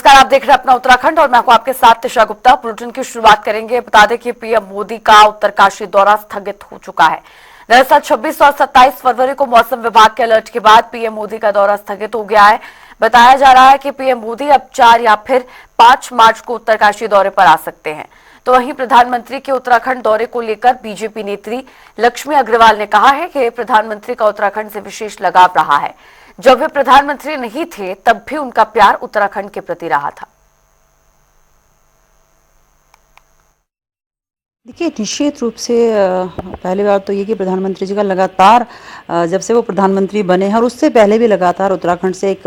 नमस्कार, आप देख रहे हैं अपना उत्तराखंड और मैं हूं आपके साथ तिशा गुप्ता। बुलेटिन की शुरुआत करेंगे। बता दें कि पीएम मोदी का उत्तरकाशी दौरा स्थगित हो चुका है। दरअसल 26 और 27 फरवरी को मौसम विभाग के अलर्ट के बाद पीएम मोदी का दौरा स्थगित हो गया है। बताया जा रहा है कि पीएम मोदी अब 4 या फिर 5 मार्च को उत्तरकाशी दौरे पर आ सकते हैं। तो वहीं प्रधानमंत्री के उत्तराखंड दौरे को लेकर बीजेपी नेत्री लक्ष्मी अग्रवाल ने कहा है कि प्रधानमंत्री का उत्तराखंड से विशेष लगाव रहा है। जब वे प्रधानमंत्री नहीं थे तब भी उनका प्यार उत्तराखंड के प्रति रहा था। देखिए, निश्चित रूप से पहली बात तो ये कि प्रधानमंत्री जी का लगातार जब से वो प्रधानमंत्री बने हैं और उससे पहले भी लगातार उत्तराखंड से एक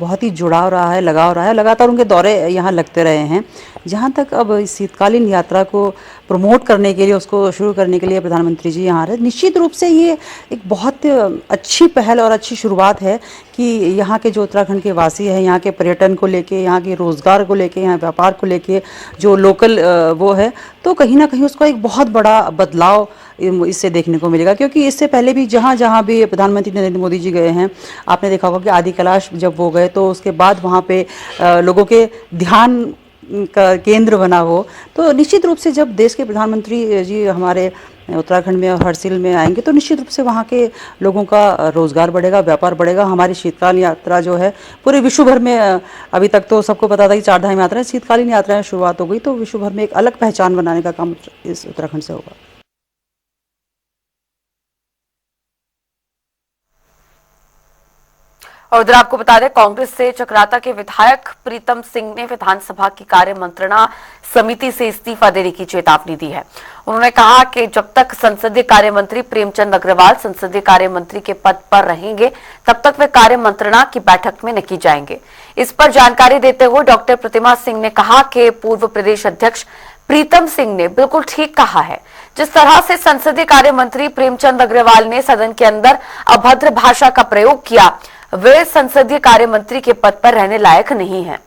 बहुत ही जुड़ाव रहा है, लगाव रहा है। लगातार उनके दौरे यहाँ लगते रहे हैं। जहाँ तक अब इस शीतकालीन यात्रा को प्रमोट करने के लिए, उसको शुरू करने के लिए प्रधानमंत्री जी यहाँ आ रहे हैं। निश्चित रूप से ये एक बहुत अच्छी पहल और अच्छी शुरुआत है कि यहाँ के जो उत्तराखंड के वासी हैं, यहाँ के पर्यटन को लेके, यहाँ के रोज़गार को लेके, यहाँ व्यापार को लेके जो लोकल वो है, तो कहीं ना कहीं उसका एक बहुत बड़ा बदलाव इससे देखने को मिलेगा। क्योंकि इससे पहले भी जहाँ जहाँ भी प्रधानमंत्री नरेंद्र मोदी जी गए हैं, आपने देखा होगा कि आदि कैलाश जब वो गए तो उसके बाद वहाँ पे लोगों के ध्यान का केंद्र बना हो। तो निश्चित रूप से जब देश के प्रधानमंत्री जी हमारे उत्तराखंड में और हरसिल में आएंगे तो निश्चित रूप से वहाँ के लोगों का रोजगार बढ़ेगा, व्यापार बढ़ेगा। हमारी शीतकालीन यात्रा जो है पूरे विश्व भर में, अभी तक तो सबको पता था कि 4 धाम यात्रा है, शीतकालीन यात्रा शुरुआत हो गई, तो विश्व भर में एक अलग पहचान बनाने का काम इस उत्तराखंड से होगा। और उधर आपको बता दें, कांग्रेस से चकराता के विधायक प्रीतम सिंह ने विधानसभा की कार्य मंत्रणा समिति से इस्तीफा देने की चेतावनी दी है। उन्होंने कहा कि जब तक संसदीय कार्य मंत्री प्रेमचंद अग्रवाल संसदीय कार्य मंत्री के पद पर रहेंगे तब तक वे कार्य मंत्रणा की बैठक में नहीं जाएंगे। इस पर जानकारी देते हुए डॉक्टर प्रतिमा सिंह ने कहा कि पूर्व प्रदेश अध्यक्ष प्रीतम सिंह ने बिल्कुल ठीक कहा है। जिस तरह से संसदीय कार्य मंत्री प्रेमचंद अग्रवाल ने सदन के अंदर अभद्र भाषा का प्रयोग किया, वे संसदीय कार्य मंत्री के पद पर रहने लायक नहीं हैं।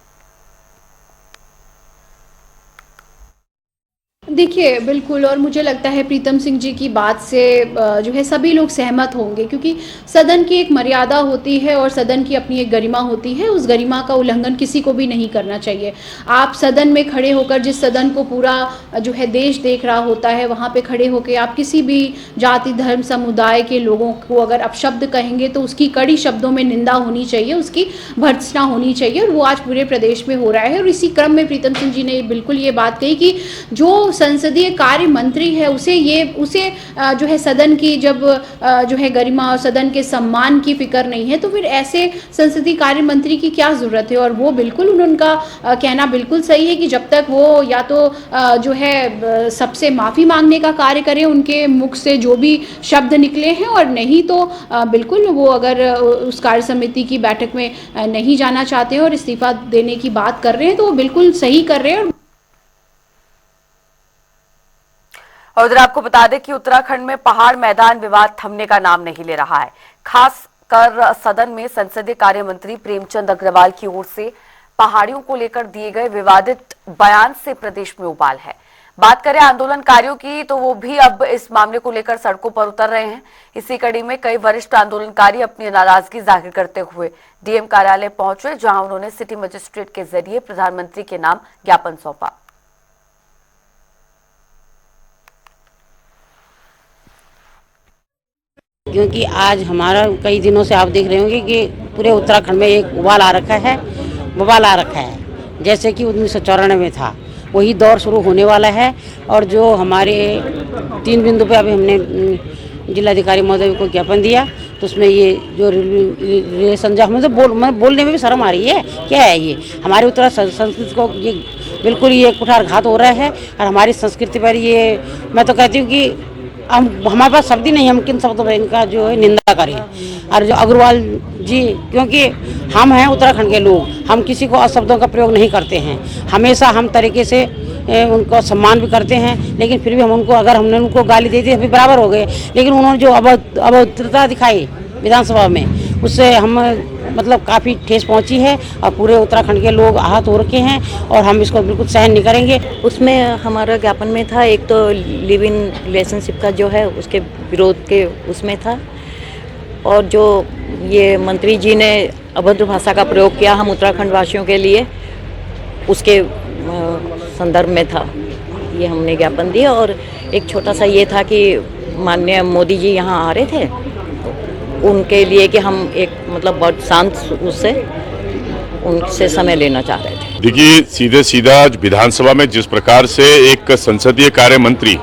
देखिए, बिल्कुल, और मुझे लगता है प्रीतम सिंह जी की बात से जो है सभी लोग सहमत होंगे, क्योंकि सदन की एक मर्यादा होती है और सदन की अपनी एक गरिमा होती है। उस गरिमा का उल्लंघन किसी को भी नहीं करना चाहिए। आप सदन में खड़े होकर, जिस सदन को पूरा जो है देश देख रहा होता है, वहाँ पे खड़े होकर आप किसी भी जाति धर्म समुदाय के लोगों को अगर अपशब्द कहेंगे तो उसकी कड़ी शब्दों में निंदा होनी चाहिए, उसकी भर्त्सना होनी चाहिए, और वो आज पूरे प्रदेश में हो रहा है। और इसी क्रम में प्रीतम सिंह जी ने बिल्कुल ये बात कही कि जो संसदीय कार्य मंत्री है उसे जो है सदन की जब जो है गरिमा और सदन के सम्मान की फिक्र नहीं है, तो फिर ऐसे संसदीय कार्य मंत्री की क्या जरूरत है। और वो बिल्कुल उनका कहना बिल्कुल सही है कि जब तक वो या तो जो है सबसे माफ़ी मांगने का कार्य करें, उनके मुख से जो भी शब्द निकले हैं, और नहीं तो बिल्कुल वो अगर उस कार्य समिति की बैठक में नहीं जाना चाहते हैं और इस्तीफा देने की बात कर रहे हैं तो वो बिल्कुल सही कर रहे हैं। और उधर आपको बता दें कि उत्तराखंड में पहाड़ मैदान विवाद थमने का नाम नहीं ले रहा है। खास कर सदन में संसदीय कार्य मंत्री प्रेमचंद अग्रवाल की ओर से पहाड़ियों को लेकर दिए गए विवादित बयान से प्रदेश में उबाल है। बात करें आंदोलनकारियों की तो वो भी अब इस मामले को लेकर सड़कों पर उतर रहे हैं। इसी कड़ी में कई वरिष्ठ आंदोलनकारी अपनी नाराजगी जाहिर करते हुए डीएम कार्यालय पहुंचे, जहां उन्होंने सिटी मजिस्ट्रेट के जरिए प्रधानमंत्री के नाम ज्ञापन सौंपा। क्योंकि आज हमारा कई दिनों से आप देख रहे होंगे कि पूरे उत्तराखंड में एक उबाल आ रखा है, बवाल आ रखा है। जैसे कि 1994 में था, वही दौर शुरू होने वाला है। और जो हमारे 3 बिंदु पे अभी हमने जिलाधिकारी महोदय को ज्ञापन दिया, तो उसमें ये जो रिलेशन हमें तो बोलने में भी शर्म आ रही है। क्या है ये? हमारे उत्तराखंड संस्कृति को ये बिल्कुल ये कुठारघात हो रहा है। और हमारी संस्कृति पर ये, मैं तो कहती हूँ कि हमारे पास शब्द ही नहीं, हम किन शब्दों पर इनका जो है निंदा करें। और जो अग्रवाल जी, क्योंकि हम हैं उत्तराखंड के लोग, हम किसी को अशब्दों का प्रयोग नहीं करते हैं। हमेशा हम तरीके से उनको सम्मान भी करते हैं, लेकिन फिर भी हम उनको, अगर हमने उनको गाली दे दी अभी बराबर हो गए। लेकिन उन्होंने जो अभद्रता दिखाई विधानसभा में, उससे हम मतलब काफ़ी ठेस पहुंची है और पूरे उत्तराखंड के लोग आहत हो रखे हैं और हम इसको बिल्कुल सहन नहीं करेंगे। उसमें हमारा ज्ञापन में था, एक तो लिव इन रिलेशनशिप का जो है उसके विरोध के उसमें था, और जो ये मंत्री जी ने अभद्र भाषा का प्रयोग किया हम उत्तराखंड वासियों के लिए, उसके संदर्भ में था ये हमने ज्ञापन दिया। और एक छोटा सा ये था कि माननीय मोदी जी यहाँ आ रहे थे, तो उनके लिए कि हम एक मतलब बहुत शांत उससे उनसे समय लेना चाह रहे थे। देखिए, सीधे सीधा विधानसभा में जिस प्रकार से एक संसदीय कार्य मंत्री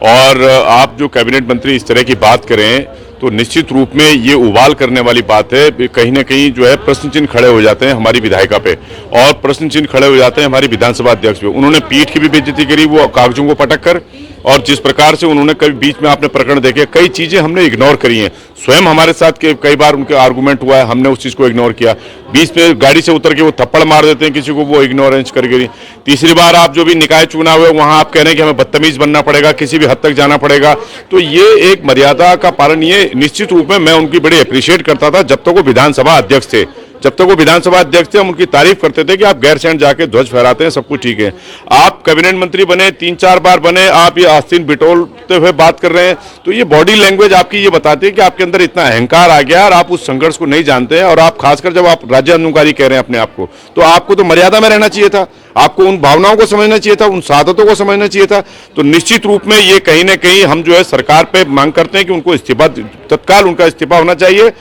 और आप जो कैबिनेट मंत्री इस तरह की बात करें, तो निश्चित रूप में ये उबाल करने वाली बात है। कहीं ना कहीं जो है प्रश्न चिन्ह खड़े हो जाते हैं हमारी विधायिका पे, और प्रश्न चिन्ह खड़े हो जाते हैं हमारी विधानसभा अध्यक्ष पे। उन्होंने पीठ की भी बेइज्जती करी वो कागजों को पटक कर, और जिस प्रकार से उन्होंने कभी बीच में आपने प्रकरण देखे, कई चीजें हमने इग्नोर करी हैं। स्वयं हमारे साथ कई बार उनके आर्गूमेंट हुआ है, हमने उस चीज को इग्नोर किया। बीच में गाड़ी से उतर के वो थप्पड़ मार देते हैं किसी को, वो इग्नोरेंस करके। तीसरी बार आप जो भी निकाय चुनाव है वहां आप कह रहे हैं कि हमें बदतमीज बनना पड़ेगा, किसी भी हद तक जाना पड़ेगा। तो ये एक मर्यादा का पालन, ये निश्चित रूप में मैं उनकी बड़ी अप्रिशिएट करता था जब तक वो विधानसभा अध्यक्ष थे। जब तक वो विधानसभा अध्यक्ष थे हम उनकी तारीफ करते थे कि आप गैरसैंण जाके ध्वज फहराते हैं, सब कुछ ठीक है। आप कैबिनेट मंत्री बने, 3-4 बार बने, आप ये आस्तीन बिटोलते हुए बात कर रहे हैं, तो ये बॉडी लैंग्वेज आपकी ये बताती है कि आपके अंदर इतना अहंकार आ गया और आप उस संघर्ष को नहीं जानते हैं। और आप खासकर जब आप राज्य अनुकारी कह रहे हैं अपने आप को, तो आपको तो मर्यादा में रहना चाहिए था, आपको उन भावनाओं को समझना चाहिए था, उन साधतों को समझना चाहिए था। तो निश्चित रूप में ये कहीं ना कहीं हम जो है सरकार पे मांग करते हैं कि उनको इस्तीफा, तत्काल उनका इस्तीफा होना चाहिए।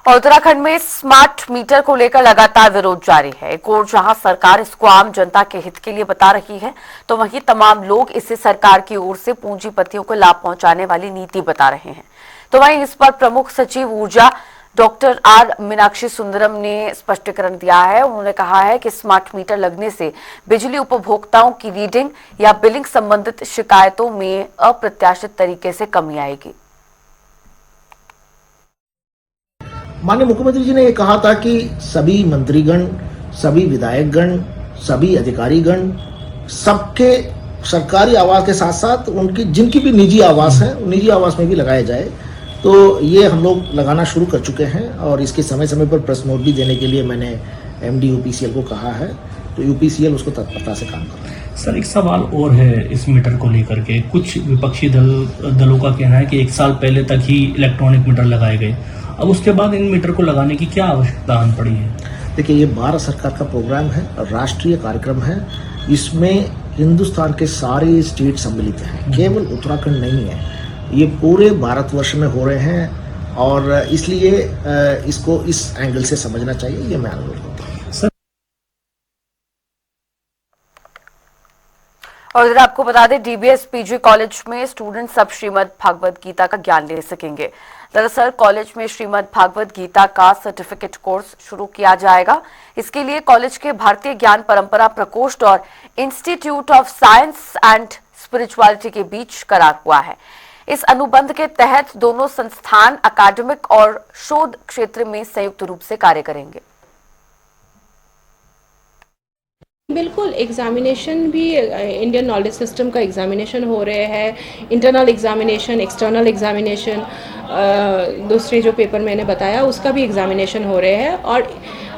और उत्तराखंड में स्मार्ट मीटर को लेकर लगातार विरोध जारी है। एक ओर जहां सरकार इसको आम जनता के हित के लिए बता रही है, तो वहीं तमाम लोग इसे सरकार की ओर से पूंजीपतियों को लाभ पहुंचाने वाली नीति बता रहे हैं। तो वहीं इस पर प्रमुख सचिव ऊर्जा डॉक्टर आर मीनाक्षी सुंदरम ने स्पष्टीकरण दिया है। उन्होंने कहा है कि स्मार्ट मीटर लगने से बिजली उपभोक्ताओं की रीडिंग या बिलिंग संबंधित शिकायतों में अप्रत्याशित तरीके से कमी आएगी। माननीय मुख्यमंत्री जी ने ये कहा था कि सभी मंत्रीगण, सभी विधायकगण, सभी अधिकारीगण, सबके सरकारी आवास के साथ साथ उनकी जिनकी भी निजी आवास है, निजी आवास में भी लगाया जाए। तो ये हम लोग लगाना शुरू कर चुके हैं और इसके समय समय पर प्रेस नोट भी देने के लिए मैंने एमडी यूपीसीएल को कहा है, तो यूपीसीएल उसको तत्परता से काम कर रहा है। सर, एक सवाल और है इस मीटर को लेकर के। कुछ विपक्षी दलों का कहना है कि 1 साल पहले तक ही इलेक्ट्रॉनिक मीटर लगाए गए, अब उसके बाद इन मीटर को लगाने की क्या आवश्यकता आन पड़ी है? देखिए, ये भारत सरकार का प्रोग्राम है, राष्ट्रीय कार्यक्रम है। इसमें हिंदुस्तान के सारे स्टेट सम्मिलित हैं, केवल उत्तराखंड नहीं है। ये पूरे भारतवर्ष में हो रहे हैं और इसलिए इसको इस एंगल से समझना चाहिए, ये मैं अनुरोध करता हूँ। और इधर आपको बता दें, डीबीएस पीजी कॉलेज में स्टूडेंट्स अब श्रीमद् भागवत गीता का ज्ञान ले सकेंगे। दरअसल कॉलेज में श्रीमद् भागवत गीता का सर्टिफिकेट कोर्स शुरू किया जाएगा। इसके लिए कॉलेज के भारतीय ज्ञान परंपरा प्रकोष्ठ और institute of science and spirituality के बीच करार हुआ है। इस अनुबंध के तहत दोनों संस्थान अकादमिक और शोध क्षेत्र में संयुक्त रूप से कार्य करेंगे। बिल्कुल, एग्जामिनेशन भी इंडियन नॉलेज सिस्टम का एग्जामिनेशन हो रहे हैं, इंटरनल एग्जामिनेशन, एक्सटर्नल एग्जामिनेशन, दूसरे जो पेपर मैंने बताया उसका भी एग्जामिनेशन हो रहे हैं। और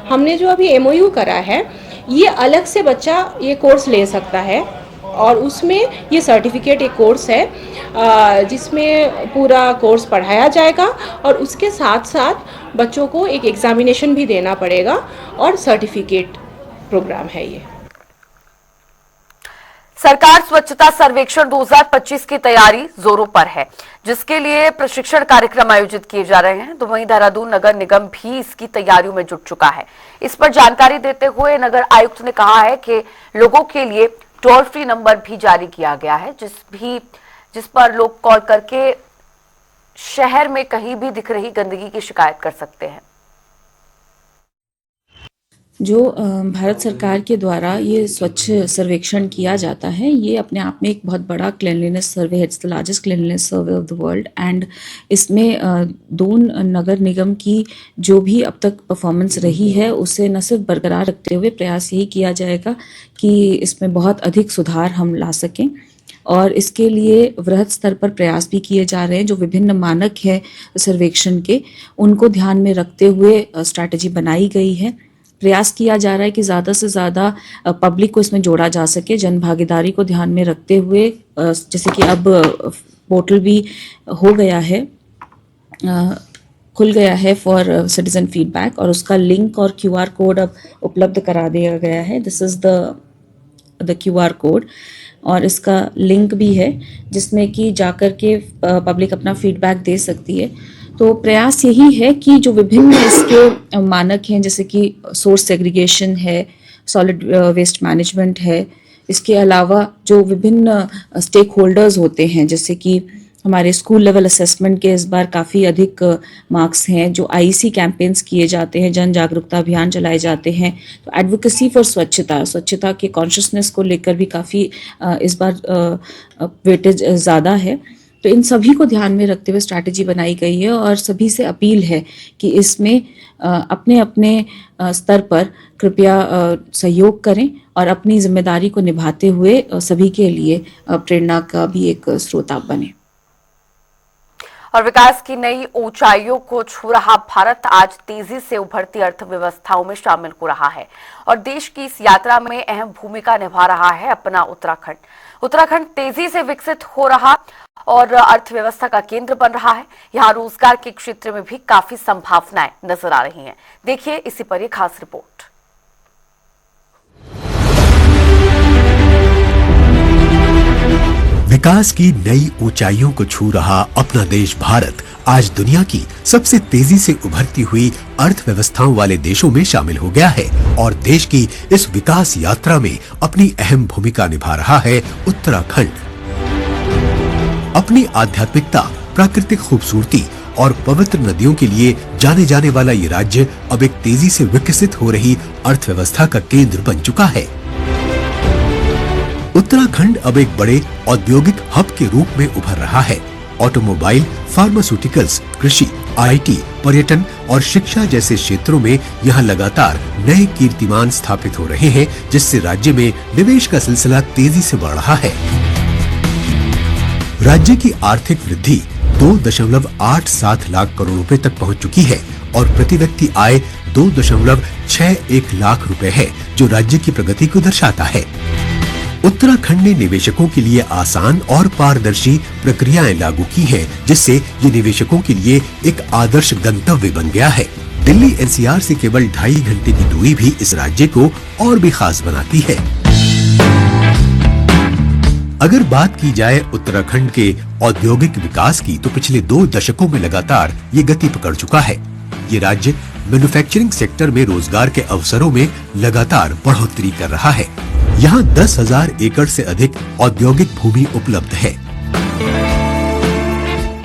हमने जो अभी एमओयू करा है, ये अलग से बच्चा ये कोर्स ले सकता है और उसमें ये सर्टिफिकेट एक कोर्स है जिसमें पूरा कोर्स पढ़ाया जाएगा और उसके साथ साथ बच्चों को एक एग्जामिनेशन भी देना पड़ेगा और सर्टिफिकेट प्रोग्राम है ये। सरकार स्वच्छता सर्वेक्षण 2025 की तैयारी जोरों पर है, जिसके लिए प्रशिक्षण कार्यक्रम आयोजित किए जा रहे हैं। तो वहीं देहरादून नगर निगम भी इसकी तैयारियों में जुट चुका है। इस पर जानकारी देते हुए नगर आयुक्त ने कहा है कि लोगों के लिए टोल फ्री नंबर भी जारी किया गया है, जिस पर लोग कॉल करके शहर में कहीं भी दिख रही गंदगी की शिकायत कर सकते हैं। जो भारत सरकार के द्वारा ये स्वच्छ सर्वेक्षण किया जाता है, ये अपने आप में एक बहुत बड़ा क्लीनलीनेस सर्वे है। It's the largest cleanliness survey of the world and इसमें दून नगर निगम की जो भी अब तक परफॉर्मेंस रही है उसे न सिर्फ बरकरार रखते हुए प्रयास यही किया जाएगा कि इसमें बहुत अधिक सुधार हम ला सकें। और इसके लिए वृहद स्तर पर प्रयास भी किए जा रहे हैं। जो विभिन्न मानक है सर्वेक्षण के, उनको ध्यान में रखते हुए स्ट्रैटेजी बनाई गई है। प्रयास किया जा रहा है कि ज़्यादा से ज़्यादा पब्लिक को इसमें जोड़ा जा सके, जन भागीदारी को ध्यान में रखते हुए। जैसे कि अब पोर्टल भी हो गया है खुल गया है फॉर सिटीजन फीडबैक, और उसका लिंक और QR कोड अब उपलब्ध करा दिया गया है। This is the QR code, और इसका लिंक भी है जिसमें कि जाकर के पब्लिक अपना फीडबैक दे सकती है। तो प्रयास यही है कि जो विभिन्न इसके मानक हैं, जैसे कि सोर्स सेग्रीगेशन है, सॉलिड वेस्ट मैनेजमेंट है, इसके अलावा जो विभिन्न स्टेक होल्डर्स होते हैं, जैसे कि हमारे स्कूल लेवल असेसमेंट के इस बार काफ़ी अधिक मार्क्स हैं, जो IEC कैंपेन्स किए जाते हैं, जन जागरूकता अभियान चलाए जाते हैं, तो एडवोकेसी फॉर स्वच्छता के कॉन्शियसनेस को लेकर भी काफ़ी इस बार वेटेज ज़्यादा है। तो इन सभी को ध्यान में रखते हुए स्ट्रैटेजी बनाई गई है, और सभी से अपील है कि इसमें अपने अपने स्तर पर कृपया सहयोग करें और अपनी जिम्मेदारी को निभाते हुए सभी के लिए प्रेरणा का भी एक स्रोत आप बने। और विकास की नई ऊंचाइयों को छू रहा भारत आज तेजी से उभरती अर्थव्यवस्थाओं में शामिल हो रहा है, और देश की इस यात्रा में अहम भूमिका निभा रहा है अपना उत्तराखंड तेजी से विकसित हो रहा और अर्थव्यवस्था का केंद्र बन रहा है। यहाँ रोजगार के क्षेत्र में भी काफी संभावनाएं नजर आ रही हैं। देखिए इसी पर एक खास रिपोर्ट। विकास की नई ऊंचाइयों को छू रहा अपना देश भारत आज दुनिया की सबसे तेजी से उभरती हुई अर्थव्यवस्थाओं वाले देशों में शामिल हो गया है, और देश की इस विकास यात्रा में अपनी अहम भूमिका निभा रहा है उत्तराखंड। अपनी आध्यात्मिकता, प्राकृतिक खूबसूरती और पवित्र नदियों के लिए जाने जाने वाला ये राज्य अब एक तेजी से विकसित हो रही अर्थव्यवस्था का केंद्र बन चुका है। उत्तराखंड अब एक बड़े औद्योगिक हब के रूप में उभर रहा है। ऑटोमोबाइल, फार्मास्यूटिकल्स, कृषि, IT, पर्यटन और शिक्षा जैसे क्षेत्रों में यहाँ लगातार नए कीर्तिमान स्थापित हो रहे हैं, जिससे राज्य में निवेश का सिलसिला तेजी से बढ़ रहा है। राज्य की आर्थिक वृद्धि 2.87 लाख करोड़ रुपए तक पहुंच चुकी है, और प्रति व्यक्ति आय 2.61 लाख रुपए है, जो राज्य की प्रगति को दर्शाता है। उत्तराखंड ने निवेशकों के लिए आसान और पारदर्शी प्रक्रियाएं लागू की हैं, जिससे ये निवेशकों के लिए एक आदर्श गंतव्य बन गया है। दिल्ली NCR से केवल 2.5 घंटे की दूरी भी इस राज्य को और भी खास बनाती है। अगर बात की जाए उत्तराखंड के औद्योगिक विकास की, तो पिछले 2 दशकों में लगातार ये गति पकड़ चुका है। ये राज्य मैन्युफैक्चरिंग सेक्टर में रोजगार के अवसरों में लगातार बढ़ोतरी कर रहा है। यहाँ 10,000 एकड़ से अधिक औद्योगिक भूमि उपलब्ध है।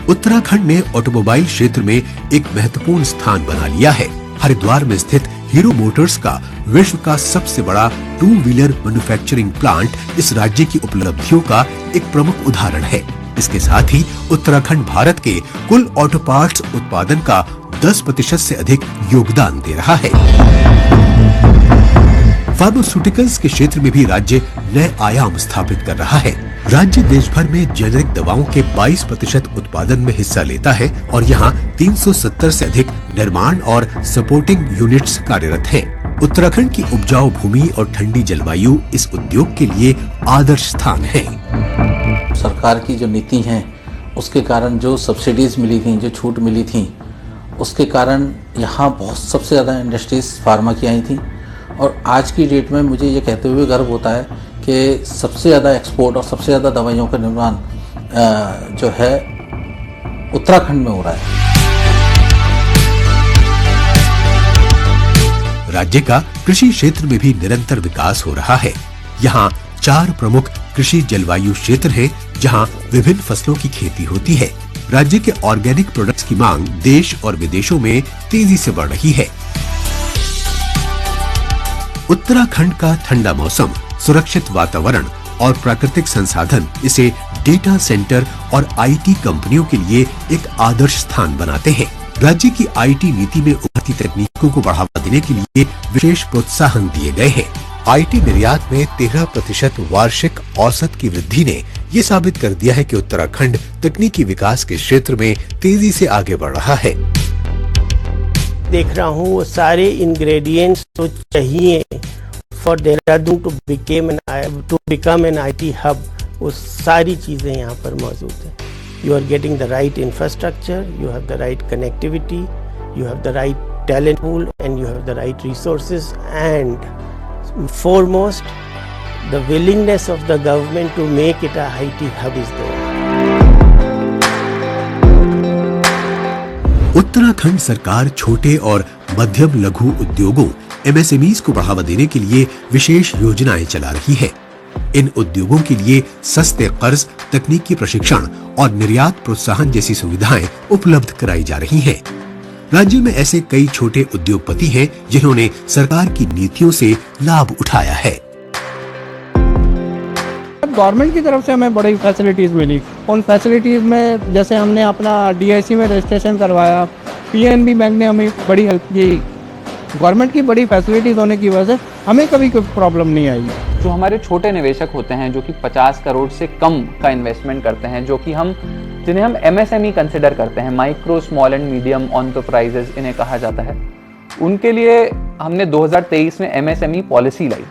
उत्तराखंड ने ऑटोमोबाइल क्षेत्र में एक महत्वपूर्ण स्थान बना लिया है। हरिद्वार में स्थित हीरो मोटर्स का विश्व का सबसे बड़ा 2 व्हीलर मैन्युफैक्चरिंग प्लांट इस राज्य की उपलब्धियों का एक प्रमुख उदाहरण है। इसके साथ ही उत्तराखंड भारत के कुल ऑटो पार्ट्स उत्पादन का 10% से अधिक योगदान दे रहा है। फार्मास्यूटिकल्स के क्षेत्र में भी राज्य नए आयाम स्थापित कर रहा है। राज्य देश भर में जेनेरिक दवाओं के 22% उत्पादन में हिस्सा लेता है, और यहाँ 370 से अधिक निर्माण और सपोर्टिंग यूनिट्स कार्यरत हैं। उत्तराखंड की उपजाऊ भूमि और ठंडी जलवायु इस उद्योग के लिए आदर्श स्थान है। सरकार की जो नीति है उसके कारण जो सब्सिडीज मिली थी, जो छूट मिली थी, उसके कारण यहाँ बहुत सबसे ज़्यादा इंडस्ट्रीज फार्मा की आई थी। और आज की डेट में मुझे ये कहते हुए गर्व होता है कि सबसे ज़्यादा एक्सपोर्ट और सबसे ज़्यादा दवाइयों का निर्माण जो है उत्तराखंड में हो रहा है। राज्य का कृषि क्षेत्र में भी निरंतर विकास हो रहा है। यहाँ 4 प्रमुख कृषि जलवायु क्षेत्र हैं, जहाँ विभिन्न फसलों की खेती होती है। राज्य के ऑर्गेनिक प्रोडक्ट्स की मांग देश और विदेशों में तेजी से बढ़ रही है। उत्तराखंड का ठंडा मौसम, सुरक्षित वातावरण और प्राकृतिक संसाधन इसे डेटा सेंटर और IT कंपनियों के लिए एक आदर्श स्थान बनाते हैं। राज्य की IT नीति में उभरती तकनीकों को बढ़ावा देने के लिए विशेष प्रोत्साहन दिए गए हैं। IT निर्यात में 13% वार्षिक औसत की वृद्धि ने ये साबित कर दिया है कि उत्तराखंड तकनीकी विकास के क्षेत्र में तेजी से आगे बढ़ रहा है। देख रहा हूँ वो सारे इंग्रेडिएंट्स तो चाहिए for Dehradun to become an IT hub, वो सारी चीज़ें यहाँ पर मौजूद हैं। you are getting the right infrastructure, you have the right connectivity, you have the right talent pool, and you have the right resources, and foremost, the willingness of the government to make it a IT hub is there. Uttarakhand सरकार छोटे और मध्यम लघु उद्योगों MSMEs को बढ़ावा देने के लिए विशेष योजनाएं चला रही है। इन उद्योगों के लिए सस्ते कर्ज, तकनीकी प्रशिक्षण और निर्यात प्रोत्साहन जैसी सुविधाएं उपलब्ध कराई जा रही हैं। राज्य में ऐसे कई छोटे उद्योगपति हैं जिन्होंने सरकार की नीतियों से लाभ उठाया है। गवर्नमेंट की तरफ से हमें बड़ी फैसिलिटीज़ मिली। उन फैसिलिटीज़ में जैसे हमने अपना DIC में रजिस्ट्रेशन करवाया, PNB बैंक ने हमें बड़ी हेल्प की। गवर्नमेंट की बड़ी फैसिलिटीज़ होने की वजह से हमें कभी कोई प्रॉब्लम नहीं आई। जो हमारे छोटे निवेशक होते हैं जो कि 50 करोड़ से कम का इन्वेस्टमेंट करते हैं, जो कि जिन्हें हम MSME कंसिडर करते हैं, micro small and medium enterprises इन्हें कहा जाता है, उनके लिए हमने 2023 में MSME पॉलिसी लाई।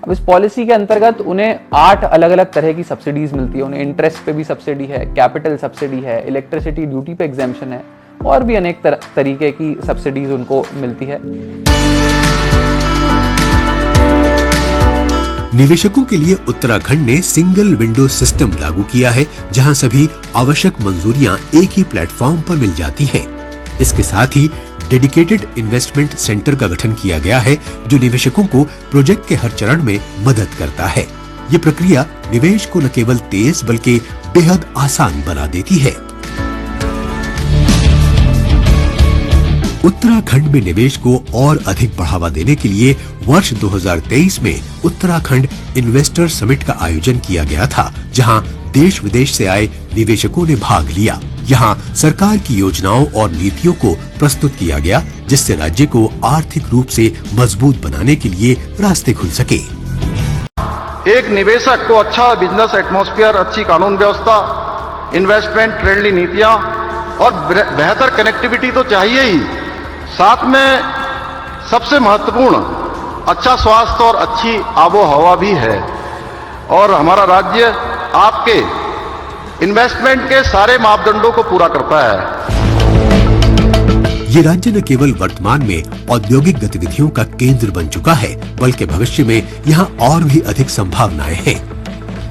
अब इस पॉलिसी के अंतर्गत उन्हें 8 अलग अलग तरह की सब्सिडीज मिलती है। उन्हें इंटरेस्ट पे भी सब्सिडी है, कैपिटल सब्सिडी है, इलेक्ट्रिसिटी ड्यूटी पे एग्जेम्पशन है और भी अनेक तरीके की सब्सिडीज उनको मिलती है। निवेशकों के लिए उत्तराखंड ने सिंगल विंडो सिस्टम लागू किया है, जहां सभी आवश्यक मंजूरियां एक ही प्लेटफॉर्म पर मिल जाती हैं। इसके साथ ही डेडिकेटेड इन्वेस्टमेंट सेंटर का गठन किया गया है, जो निवेशकों को प्रोजेक्ट के हर चरण में मदद करता है। ये प्रक्रिया निवेश को न केवल तेज बल्कि बेहद आसान बना देती है। उत्तराखंड में निवेश को और अधिक बढ़ावा देने के लिए वर्ष 2023 में उत्तराखंड इन्वेस्टर समिट का आयोजन किया गया था, जहां देश विदेश से आए निवेशकों ने भाग लिया। यहाँ सरकार की योजनाओं और नीतियों को प्रस्तुत किया गया, जिससे राज्य को आर्थिक रूप से मजबूत बनाने के लिए रास्ते खुल सके। एक निवेशक को अच्छा बिजनेस एटमॉस्फेयर, अच्छी कानून व्यवस्था, इन्वेस्टमेंट फ्रेंडली नीतियां और बेहतर कनेक्टिविटी तो चाहिए ही, साथ में सबसे महत्वपूर्ण अच्छा स्वास्थ्य और अच्छी आबो हवा भी है। और हमारा राज्य आपके इन्वेस्टमेंट के सारे मापदंडों को पूरा करता है। ये राज्य न केवल वर्तमान में औद्योगिक गतिविधियों का केंद्र बन चुका है, बल्कि भविष्य में यहाँ और भी अधिक संभावनाएं हैं।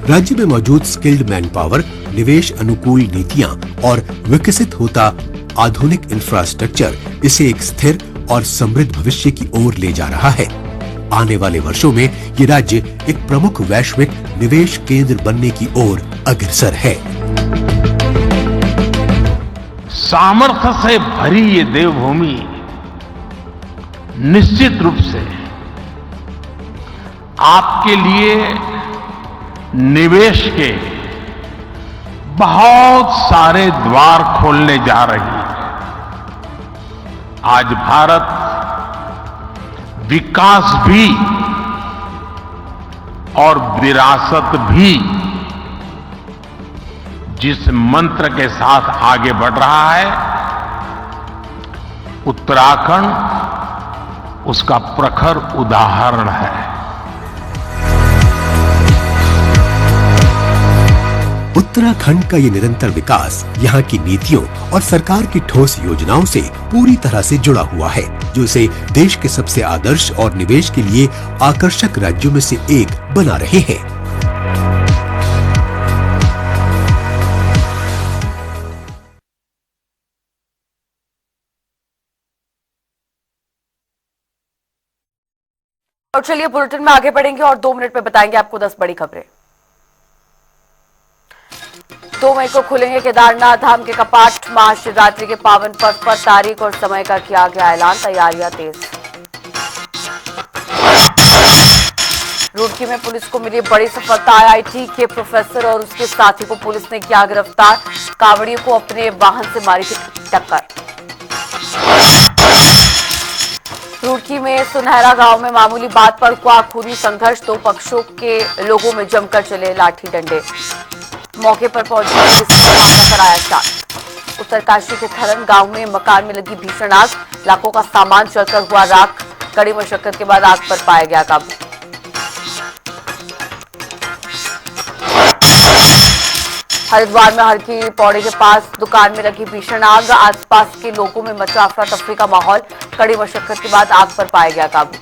राज्य में मौजूद स्किल्ड मैन पावर, निवेश अनुकूल नीतियां और विकसित होता आधुनिक इंफ्रास्ट्रक्चर इसे एक स्थिर और समृद्ध भविष्य की ओर ले जा रहा है। आने वाले वर्षों में ये राज्य एक प्रमुख वैश्विक निवेश केंद्र बनने की ओर अग्रसर है। सामर्थ्य से भरी ये देवभूमि निश्चित रूप से आपके लिए निवेश के बहुत सारे द्वार खोलने जा रही है। आज भारत विकास भी और विरासत भी जिस मंत्र के साथ आगे बढ़ रहा है, उत्तराखंड उसका प्रखर उदाहरण है। उत्तराखंड का ये निरंतर विकास यहाँ की नीतियों और सरकार की ठोस योजनाओं से पूरी तरह से जुड़ा हुआ है, जो इसे देश के सबसे आदर्श और निवेश के लिए आकर्षक राज्यों में से एक बना रहे हैं। और चलिए बुलेटिन में आगे बढ़ेंगे और 2 मिनट में बताएंगे आपको 10 बड़ी खबरें। 2 मई को खुलेंगे केदारनाथ धाम के कपाट। महाशिवरात्रि के पावन पर्व पर तारीख और समय का किया गया ऐलान, तैयारियां तेज। रुड़की में पुलिस को मिली बड़ी सफलता। IIT के प्रोफेसर और उसके साथी को पुलिस ने किया गिरफ्तार। कांवड़ियों को अपने वाहन से मारी थी टक्कर। रुड़की में सुनहरा गांव में मामूली बात पर हुआ खूनी संघर्ष। 2 पक्षों के लोगों में जमकर चले लाठी डंडे। मौके पर पहुंची पुलिस ने मामला कराया शांत। उत्तरकाशी के थरन गांव में मकान में लगी भीषण आग। लाखों का सामान जलकर हुआ राख। कड़ी मशक्कत के बाद आग पर पाया गया काबू। हरिद्वार में हर की पौड़ी के पास दुकान में लगी भीषण आग, आसपास के लोगों में मचा अफरा तफरी का माहौल। कड़ी मशक्कत के बाद आग पर पाया गया काबू।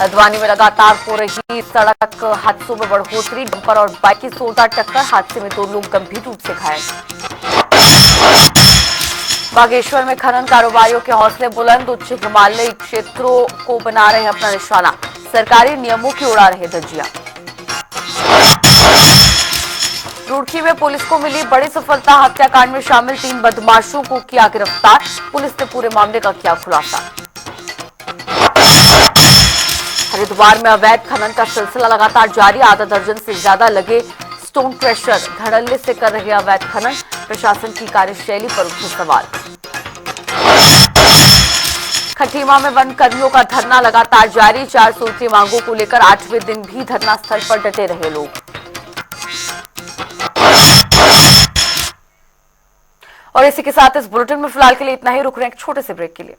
हल्द्वानी में लगातार हो रही सड़क हादसों में बढ़ोतरी, डंपर और बाइक की जोरदार टक्कर, हादसे में 2 लोग गंभीर रूप से घायल। बागेश्वर में खनन कारोबारियों के हौसले बुलंद, उच्च हिमालयी क्षेत्रों को बना रहे अपना निशाना, सरकारी नियमों की उड़ा रहे धज्जियां। रुड़की में पुलिस को मिली बड़ी सफलता, हत्याकांड में शामिल 3 बदमाशों को किया गिरफ्तार, पुलिस ने पूरे मामले का किया खुलासा। हरिद्वार में अवैध खनन का सिलसिला लगातार जारी, आधा दर्जन से ज्यादा लगे स्टोन क्रशर, धड़ल्ले से कर रहे अवैध खनन, प्रशासन की कार्यशैली पर उठे सवाल। खटीमा में वन कर्मियों का धरना लगातार जारी, 4 सूत्रीय मांगों को लेकर 8वें दिन भी धरना स्थल पर डटे रहे लोग। और इसी के साथ इस बुलेटिन में फिलहाल के लिए इतना ही, रुक रहे हैं एक छोटे से ब्रेक के लिए।